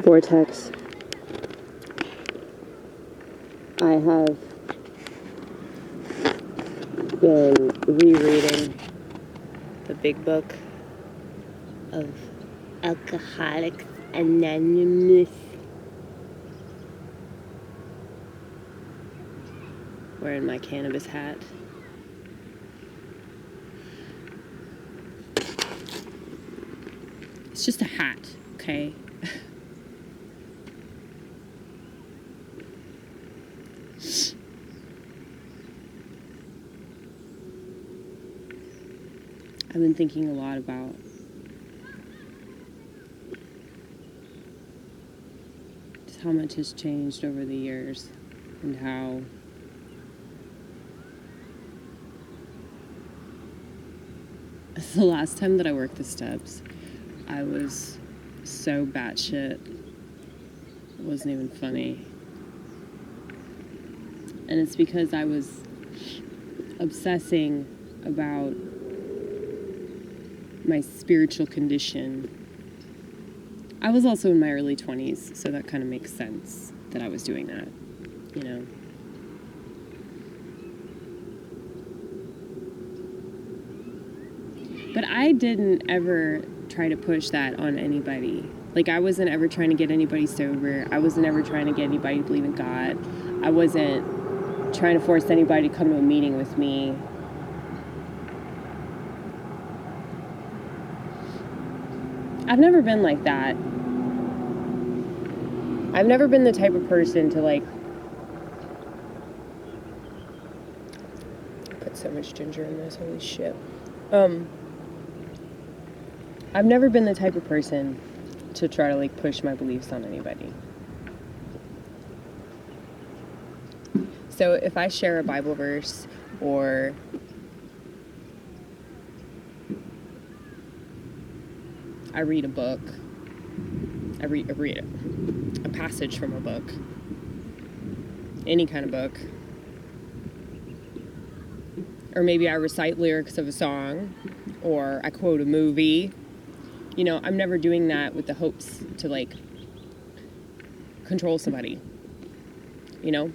vortex. I have been rereading the big book of Alcoholics Anonymous. Wearing my cannabis hat. It's just a hat, okay? I've been thinking a lot about just how much has changed over the years and how the last time that I worked the steps, I was so batshit. It wasn't even funny. And it's because I was obsessing about my spiritual condition. I was also in my early 20s, so that kind of makes sense that I was doing that, you know. But I didn't ever try to push that on anybody. Like, I wasn't ever trying to get anybody sober. I wasn't ever trying to get anybody to believe in God. I wasn't trying to force anybody to come to a meeting with me. I've never been like that. I've never been the type of person to, like, put so much ginger in this, holy shit. I've never been the type of person to try to, like, push my beliefs on anybody. So if I share a Bible verse or I read a book, I read a passage from a book, any kind of book, or maybe I recite lyrics of a song, or I quote a movie, you know, I'm never doing that with the hopes to, like, control somebody, you know?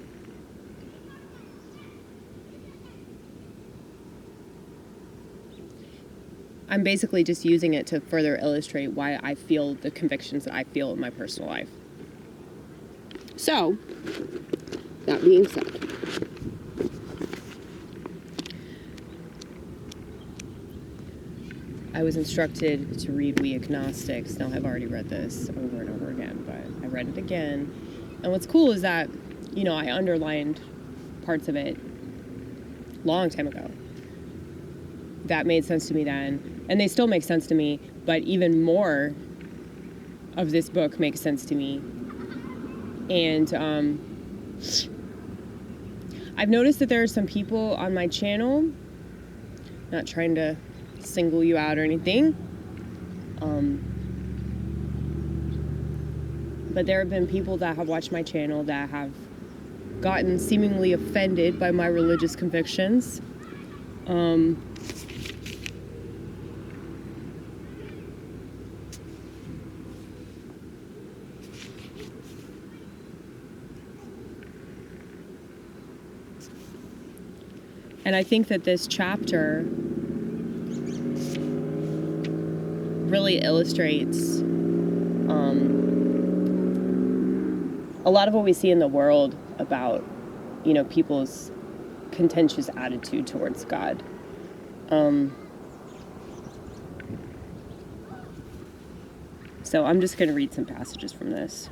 I'm basically just using it to further illustrate why I feel the convictions that I feel in my personal life. So, that being said, I was instructed to read We Agnostics. Now, I've already read this over and over again, but I read it again. And what's cool is that, you know, I underlined parts of it long time ago. That made sense to me then, and they still make sense to me, but even more of this book makes sense to me. And I've noticed that there are some people on my channel, not trying to single you out or anything, but there have been people that have watched my channel that have gotten seemingly offended by my religious convictions. And I think that this chapter really illustrates a lot of what we see in the world about, you know, people's contentious attitude towards God. So I'm just going to read some passages from this.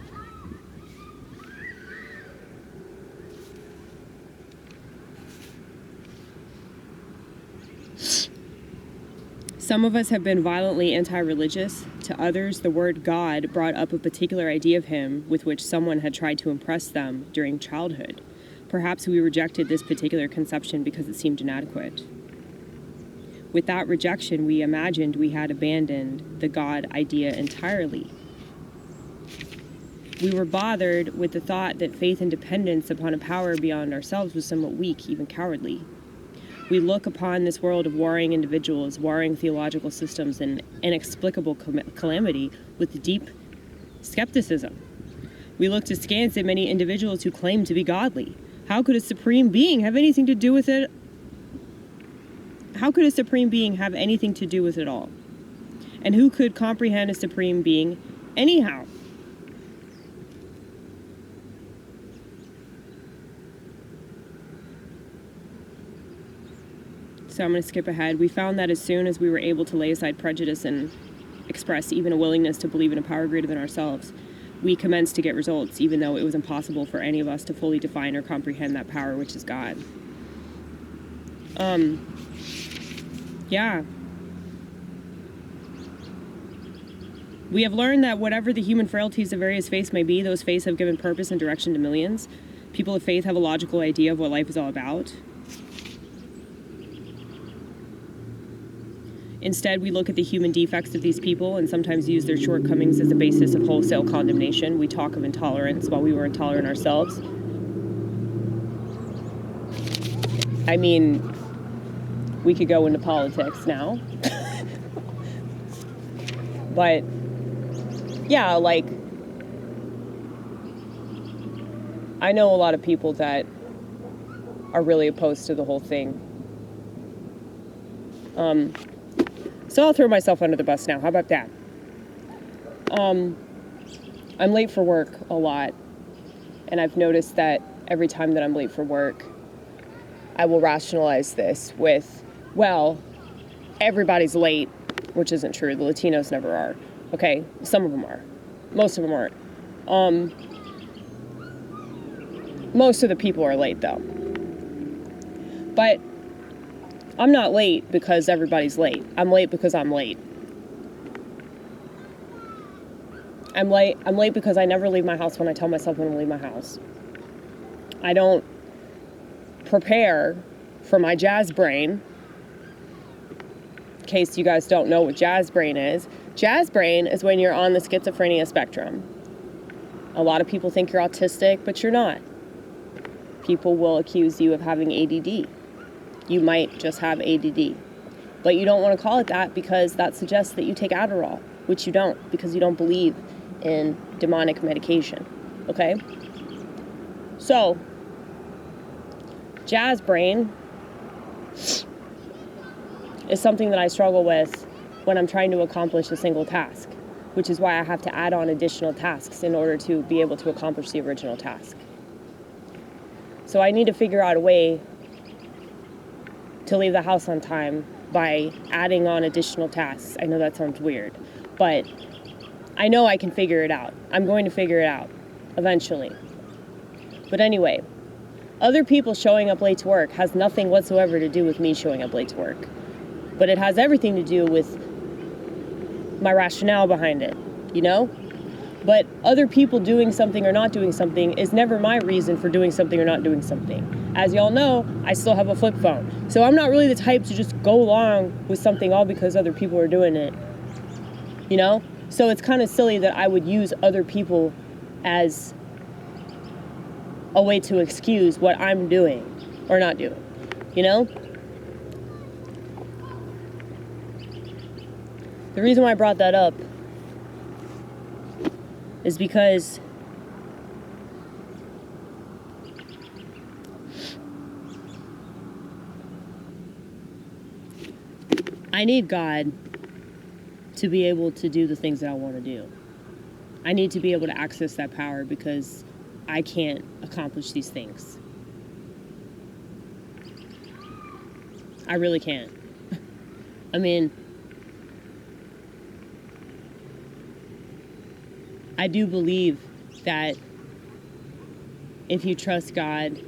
Some of us have been violently anti-religious. To others, the word God brought up a particular idea of him with which someone had tried to impress them during childhood. Perhaps we rejected this particular conception because it seemed inadequate. With that rejection, we imagined we had abandoned the God idea entirely. We were bothered with the thought that faith and dependence upon a power beyond ourselves was somewhat weak, even cowardly. We look upon this world of warring individuals, warring theological systems, and inexplicable calamity with deep skepticism. We look askance at many individuals who claim to be godly. How could a supreme being have anything to do with it? How could a supreme being have anything to do with it all? And who could comprehend a supreme being anyhow? So I'm going to skip ahead. We found that as soon as we were able to lay aside prejudice and express even a willingness to believe in a power greater than ourselves, we commenced to get results, even though it was impossible for any of us to fully define or comprehend that power, which is God. Yeah. We have learned that whatever the human frailties of various faiths may be, those faiths have given purpose and direction to millions. People of faith have a logical idea of what life is all about. Instead, we look at the human defects of these people and sometimes use their shortcomings as a basis of wholesale condemnation. We talk of intolerance while we were intolerant ourselves. I mean, we could go into politics now. But, yeah, like, I know a lot of people that are really opposed to the whole thing. So I'll throw myself under the bus now. How about that? I'm late for work a lot, and I've noticed that every time that I'm late for work, I will rationalize this with, well, everybody's late, which isn't true. The Latinos never are. Okay, some of them are. Most of them aren't. Most of the people are late, though. But I'm not late because everybody's late. I'm late because I'm late. I'm late because I never leave my house when I tell myself I'm going to leave my house. I don't prepare for my jazz brain. In case you guys don't know what jazz brain is. Jazz brain is when you're on the schizophrenia spectrum. A lot of people think you're autistic, but you're not. People will accuse you of having ADD. You might just have ADD. But you don't want to call it that because that suggests that you take Adderall, which you don't, because you don't believe in demonic medication. Okay? So, jazz brain is something that I struggle with when I'm trying to accomplish a single task, which is why I have to add on additional tasks in order to be able to accomplish the original task. So I need to figure out a way to leave the house on time by adding on additional tasks. I know that sounds weird, but I know I can figure it out. I'm going to figure it out eventually. But anyway, other people showing up late to work has nothing whatsoever to do with me showing up late to work. But it has everything to do with my rationale behind it, you know? But other people doing something or not doing something is never my reason for doing something or not doing something. As y'all know, I still have a flip phone. So I'm not really the type to just go along with something all because other people are doing it, you know? So it's kind of silly that I would use other people as a way to excuse what I'm doing or not doing, you know? The reason why I brought that up is because I need God to be able to do the things that I want to do. I need to be able to access that power because I can't accomplish these things. I really can't. I mean, I do believe that if you trust God,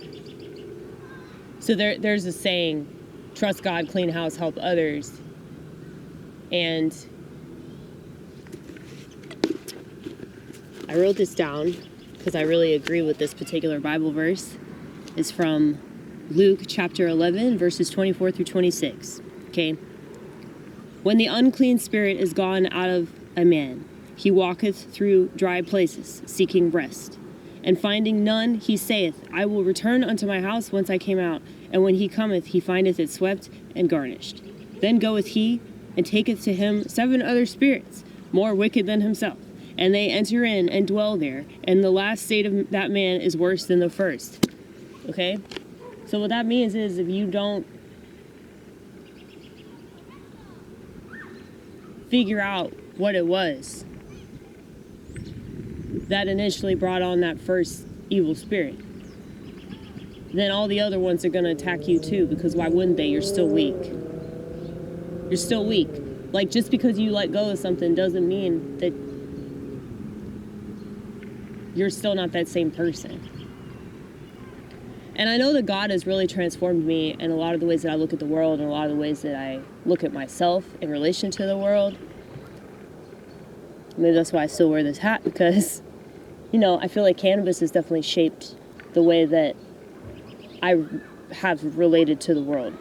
so there's a saying, trust God, clean house, help others. And I wrote this down because I really agree with this particular Bible verse. It's from Luke chapter 11, verses 24 through 26. Okay. When the unclean spirit is gone out of a man, he walketh through dry places, seeking rest. And finding none, he saith, I will return unto my house whence I came out. And when he cometh, he findeth it swept and garnished. Then goeth he, and taketh to him 7 other spirits, more wicked than himself, and they enter in and dwell there, and the last state of that man is worse than the first. Okay? So what that means is if you don't figure out what it was that initially brought on that first evil spirit, then all the other ones are going to attack you too, because why wouldn't they? You're still weak. You're still weak. Like, just because you let go of something doesn't mean that you're still not that same person. And I know that God has really transformed me in a lot of the ways that I look at the world and a lot of the ways that I look at myself in relation to the world. Maybe that's why I still wear this hat, because, you know, I feel like cannabis has definitely shaped the way that I have related to the world.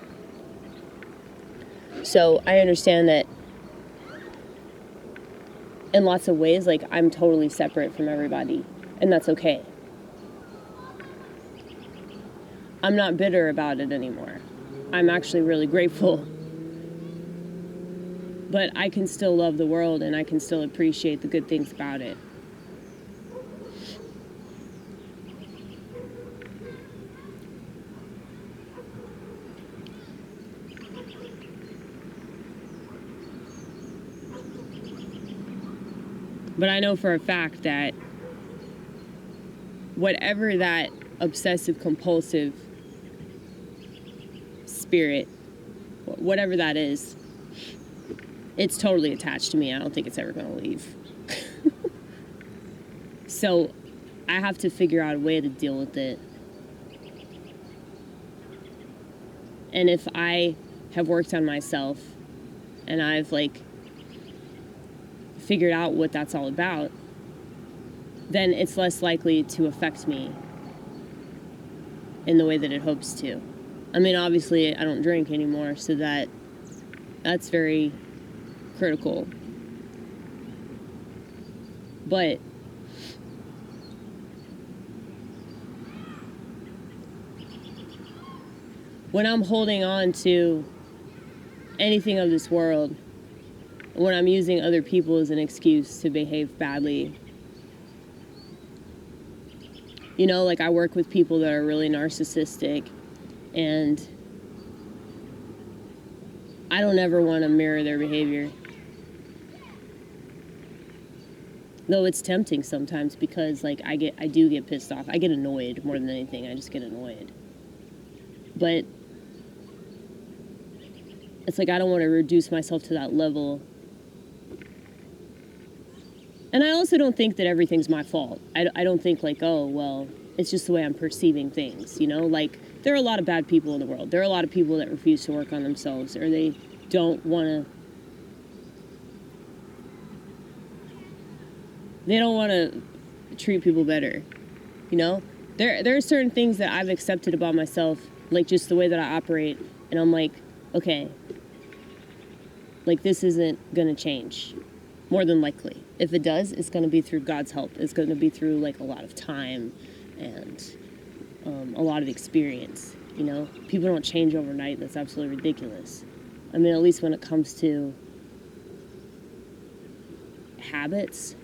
So I understand that in lots of ways, like, I'm totally separate from everybody, and that's okay. I'm not bitter about it anymore. I'm actually really grateful. But I can still love the world, and I can still appreciate the good things about it. But I know for a fact that whatever that obsessive compulsive spirit, whatever that is, it's totally attached to me. I don't think it's ever going to leave. So I have to figure out a way to deal with it. And if I have worked on myself and I've figured out what that's all about, then it's less likely to affect me in the way that it hopes to. I mean, obviously I don't drink anymore, so that's very critical. But when I'm holding on to anything of this world, when I'm using other people as an excuse to behave badly, you know, like, I work with people that are really narcissistic, and I don't ever want to mirror their behavior. Though it's tempting sometimes, because, like, I do get pissed off. I get annoyed more than anything. I just get annoyed. But it's like, I don't want to reduce myself to that level. And I also don't think that everything's my fault. I don't think, like, oh, well, it's just the way I'm perceiving things, you know? Like, there are a lot of bad people in the world. There are a lot of people that refuse to work on themselves, or they don't want to... They don't want to treat people better, you know? There are certain things that I've accepted about myself, like, just the way that I operate, and I'm like, okay, like, this isn't going to change, more than likely. If it does, it's going to be through God's help. It's going to be through, like, a lot of time and a lot of experience, you know? People don't change overnight. That's absolutely ridiculous. I mean, at least when it comes to habits,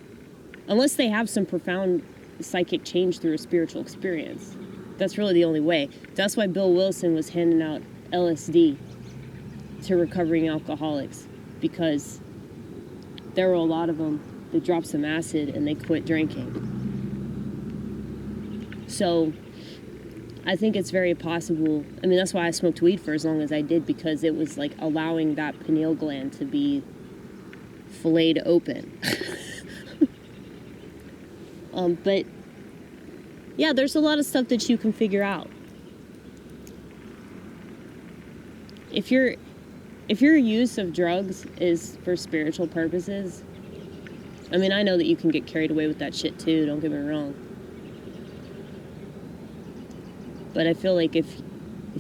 unless they have some profound psychic change through a spiritual experience. That's really the only way. That's why Bill Wilson was handing out LSD to recovering alcoholics, because there were a lot of them that dropped some acid and they quit drinking. So I think it's very possible. I mean, that's why I smoked weed for as long as I did, because it was like allowing that pineal gland to be filleted open. But yeah, there's a lot of stuff that you can figure out. If your use of drugs is for spiritual purposes, I mean, I know that you can get carried away with that shit too, don't get me wrong. But I feel like if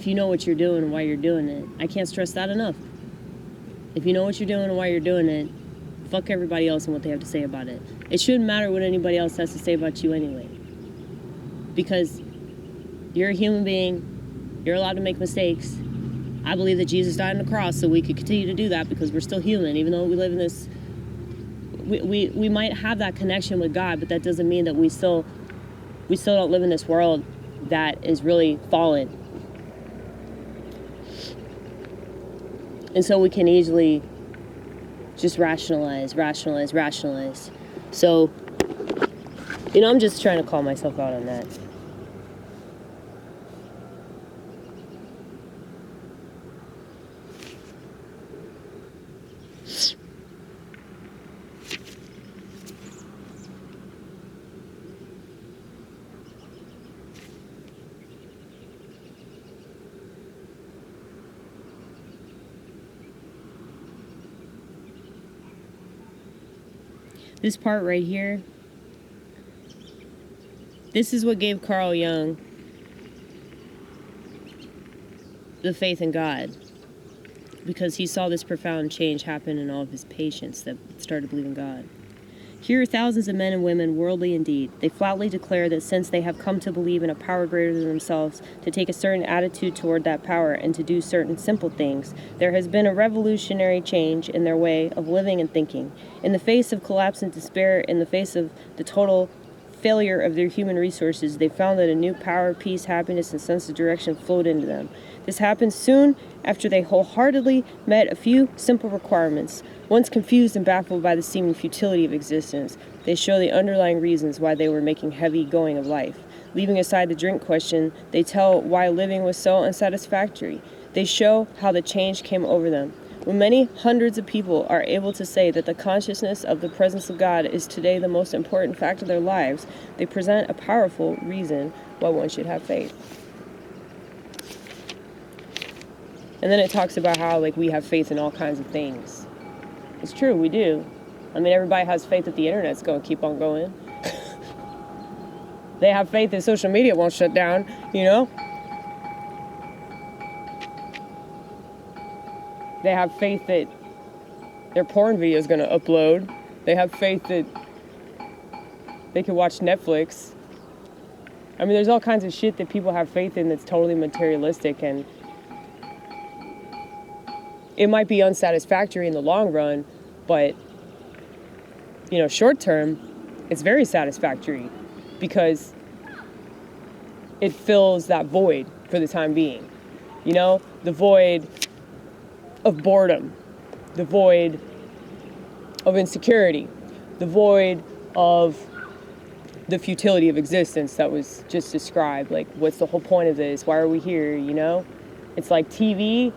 you know what you're doing and why you're doing it, I can't stress that enough. If you know what you're doing and why you're doing it, fuck everybody else and what they have to say about it. It shouldn't matter what anybody else has to say about you anyway. Because you're a human being, you're allowed to make mistakes. I believe that Jesus died on the cross so we could continue to do that, because we're still human, even though we live in this we might have that connection with God, but that doesn't mean that we still don't live in this world that is really fallen. And so we can easily just rationalize. So, I'm just trying to call myself out on that. This part right here, this is what gave Carl Jung the faith in God, because he saw this profound change happen in all of his patients that started believing God. Here are thousands of men and women, worldly indeed. They flatly declare that since they have come to believe in a power greater than themselves, to take a certain attitude toward that power and to do certain simple things, there has been a revolutionary change in their way of living and thinking. In the face of collapse and despair, in the face of the total failure of their human resources, they found that a new power, peace, happiness, and sense of direction flowed into them. This happened soon after they wholeheartedly met a few simple requirements. Once confused and baffled by the seeming futility of existence, they show the underlying reasons why they were making heavy going of life. Leaving aside the drink question, they tell why living was so unsatisfactory. They show how the change came over them. When many hundreds of people are able to say that the consciousness of the presence of God is today the most important fact of their lives, they present a powerful reason why one should have faith. And then it talks about how we have faith in all kinds of things. It's true, we do. I mean, everybody has faith that the internet's going to keep on going. They have faith that social media won't shut down, They have faith that their porn video is going to upload. They have faith that they can watch Netflix. I mean, there's all kinds of shit that people have faith in that's totally materialistic, and it might be unsatisfactory in the long run, but, short term, it's very satisfactory because it fills that void for the time being. The void of boredom, the void of insecurity, the void of the futility of existence that was just described. What's the whole point of this? Why are we here? It's like TV.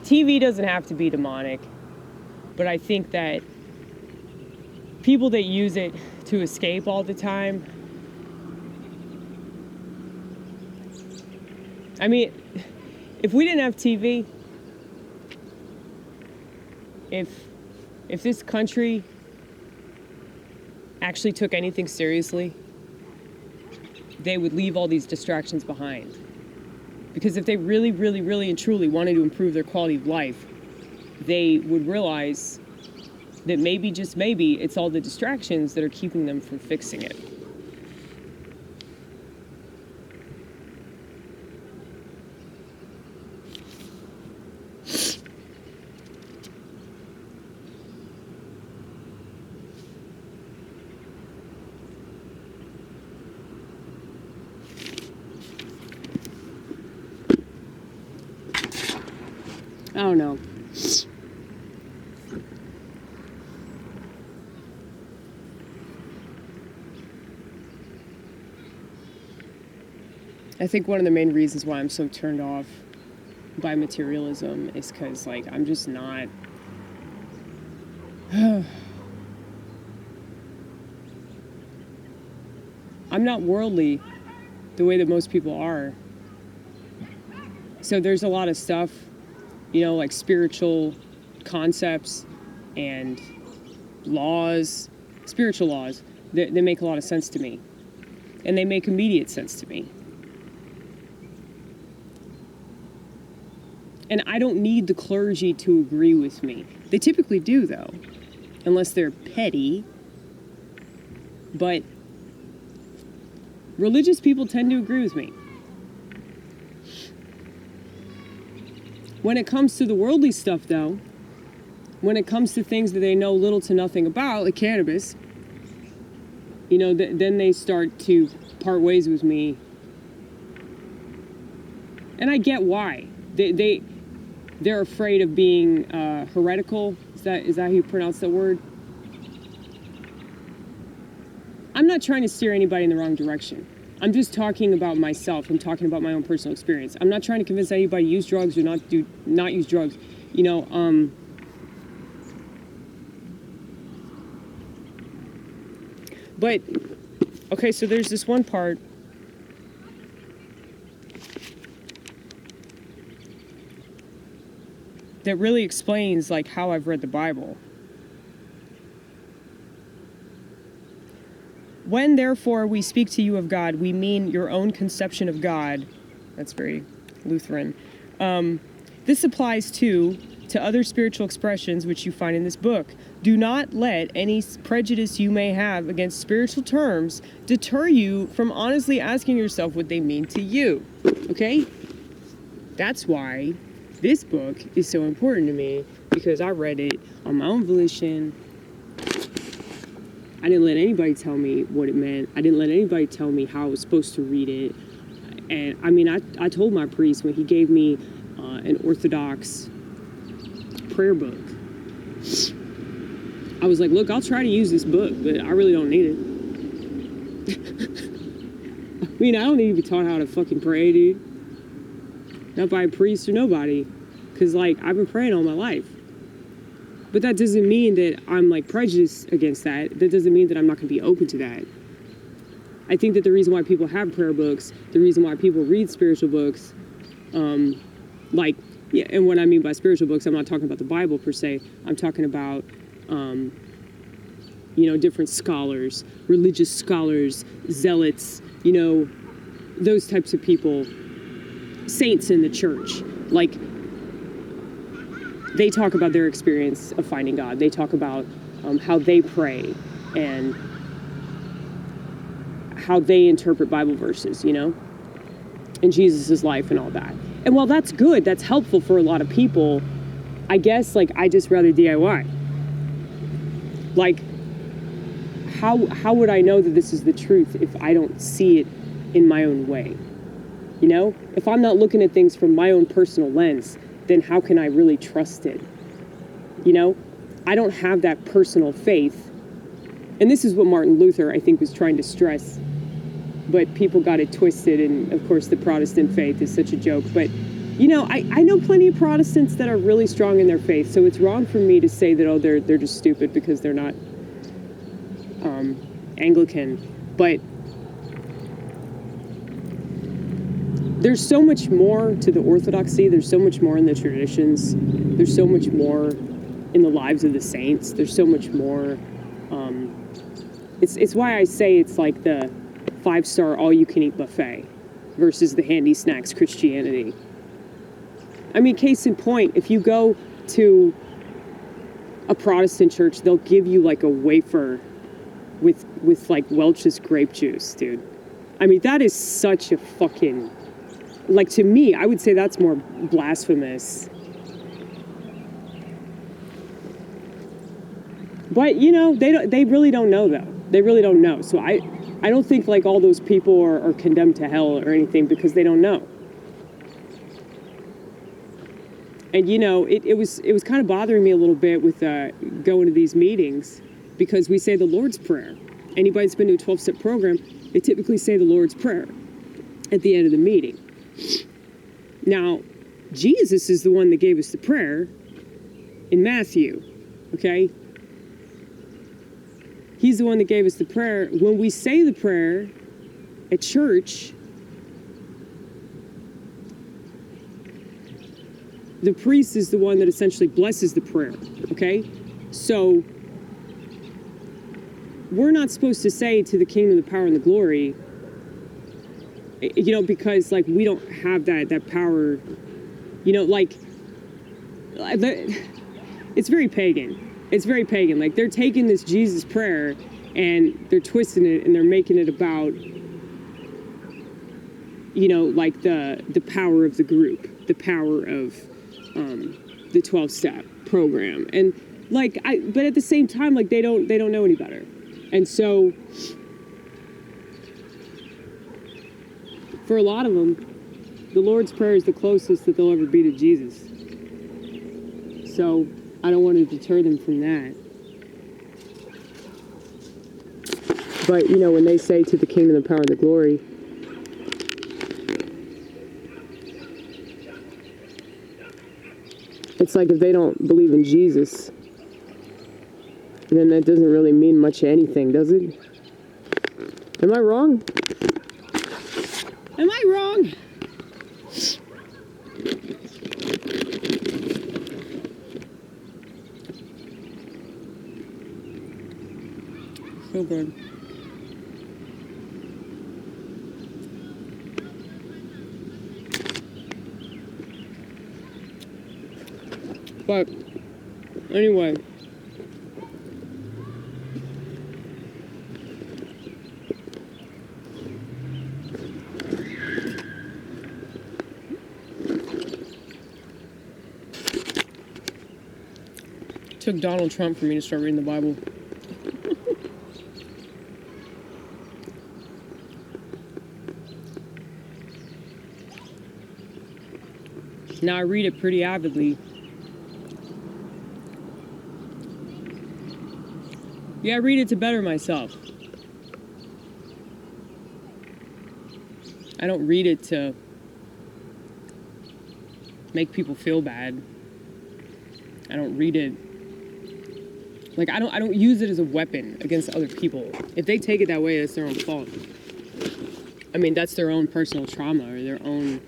TV doesn't have to be demonic, but I think that people that use it to escape all the time, I mean, if we didn't have TV, if this country actually took anything seriously, they would leave all these distractions behind. Because if they really, really, really and truly wanted to improve their quality of life, they would realize that maybe, just maybe, it's all the distractions that are keeping them from fixing it. I don't know. I think one of the main reasons why I'm so turned off by materialism is because, I'm just not... I'm not worldly the way that most people are. So there's a lot of stuff, spiritual concepts and laws, spiritual laws, that make a lot of sense to me. And they make immediate sense to me. And I don't need the clergy to agree with me. They typically do, though, unless they're petty. But religious people tend to agree with me. When it comes to the worldly stuff, though, when it comes to things that they know little to nothing about, like cannabis, you know, then they start to part ways with me. And I get why. They're afraid of being heretical. Is that how you pronounce that word? I'm not trying to steer anybody in the wrong direction. I'm just talking about myself. I'm talking about my own personal experience. I'm not trying to convince anybody to use drugs or not use drugs. You know, but, okay, so there's this one part that really explains, like, how I've read the Bible. When, therefore, we speak to you of God, we mean your own conception of God. That's very Lutheran. This applies, too, to other spiritual expressions which you find in this book. Do not let any prejudice you may have against spiritual terms deter you from honestly asking yourself what they mean to you. Okay? That's why this book is so important to me, because I read it on my own volition. I didn't let anybody tell me what it meant. I didn't let anybody tell me how I was supposed to read it. And I mean, I told my priest when he gave me an Orthodox prayer book, I was like, look, I'll try to use this book, but I really don't need it. I mean, I don't need to be taught how to fucking pray, dude. Not by a priest or nobody. Because, like, I've been praying all my life. But that doesn't mean that I'm, like, prejudiced against that. That doesn't mean that I'm not going to be open to that. I think that the reason why people have prayer books, the reason why people read spiritual books, like, yeah, and what I mean by spiritual books, I'm not talking about the Bible per se. I'm talking about, you know, different scholars, religious scholars, zealots, you know, those types of people, saints in the church. Like, they talk about their experience of finding God. They talk about how they pray and how they interpret Bible verses, you know, and Jesus' life and all that. And while that's good, that's helpful for a lot of people, I guess, like, I just rather DIY. Like, how would I know that this is the truth if I don't see it in my own way? You know, if I'm not looking at things from my own personal lens, then how can I really trust it? You know, I don't have that personal faith. And this is what Martin Luther, I think, was trying to stress. But people got it twisted, and of course the Protestant faith is such a joke. But, you know, I know plenty of Protestants that are really strong in their faith, so it's wrong for me to say that, oh, they're just stupid because they're not Anglican. But there's so much more to the orthodoxy. There's so much more in the traditions. There's so much more in the lives of the saints. There's so much more. It's why I say it's like the 5-star all-you-can-eat buffet versus the handy snacks Christianity. I mean, case in point, if you go to a Protestant church, they'll give you like a wafer with like Welch's grape juice, dude. I mean, that is such a fucking, like, to me, I would say that's more blasphemous. But, you know, they really don't know, though. They really don't know. So I don't think, like, all those people are condemned to hell or anything because they don't know. And, you know, it was kind of bothering me a little bit with going to these meetings because we say the Lord's Prayer. Anybody that's been to a 12-step program, they typically say the Lord's Prayer at the end of the meeting. Now, Jesus is the one that gave us the prayer in Matthew, okay? He's the one that gave us the prayer. When we say the prayer at church, the priest is the one that essentially blesses the prayer, okay? So, we're not supposed to say to the kingdom, the power, and the glory, you know, because, like, we don't have that power, you know, like, it's very pagan. It's very pagan. Like, they're taking this Jesus prayer and they're twisting it and they're making it about, you know, like the power of the group, the power of the 12-step program. And like, but at the same time, like, they don't know any better. And so for a lot of them, the Lord's Prayer is the closest that they'll ever be to Jesus. So I don't want to deter them from that. But, you know, when they say to the kingdom, the power, and the glory, it's like if they don't believe in Jesus, then that doesn't really mean much of anything, does it? Am I wrong? Am I wrong? So good. But anyway, it took Donald Trump for me to start reading the Bible. Now I read it pretty avidly. Yeah, I read it to better myself. I don't read it to make people feel bad. I don't read it like I don't use it as a weapon against other people. If they take it that way, that's their own fault. I mean, that's their own personal trauma or their own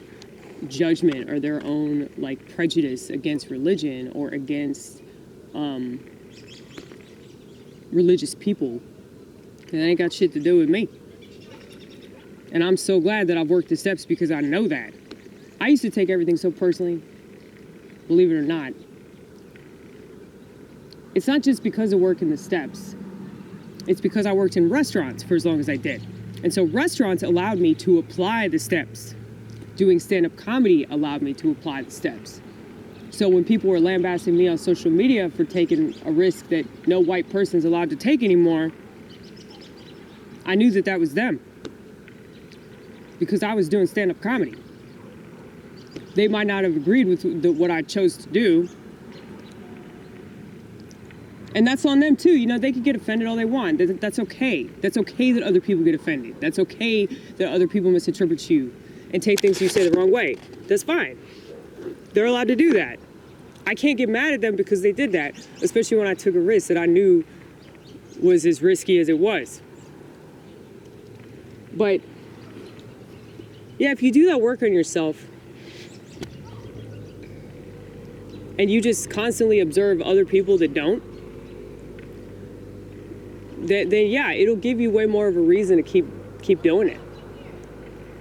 judgment or their own like prejudice against religion or against religious people. And that ain't got shit to do with me. And I'm so glad that I've worked the steps because I know that. I used to take everything so personally, believe it or not. It's not just because of working the steps. It's because I worked in restaurants for as long as I did. And so restaurants allowed me to apply the steps. Doing stand-up comedy allowed me to apply the steps. So when people were lambasting me on social media for taking a risk that no white person's allowed to take anymore, I knew that that was them. Because I was doing stand-up comedy. They might not have agreed with what I chose to do. And that's on them too. You know, they could get offended all they want. That's okay. That's okay that other people get offended. That's okay that other people misinterpret you and take things you say the wrong way. That's fine. They're allowed to do that. I can't get mad at them because they did that, especially when I took a risk that I knew was as risky as it was. But yeah, if you do that work on yourself and you just constantly observe other people that don't, then yeah, it'll give you way more of a reason to keep doing it.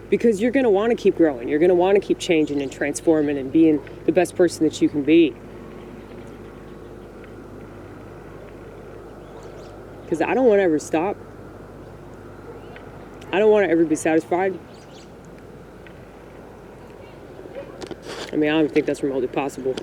Because you're going to want to keep growing. You're going to want to keep changing and transforming and being the best person that you can be. Because I don't want to ever stop. I don't want to ever be satisfied. I mean, I don't think that's remotely possible.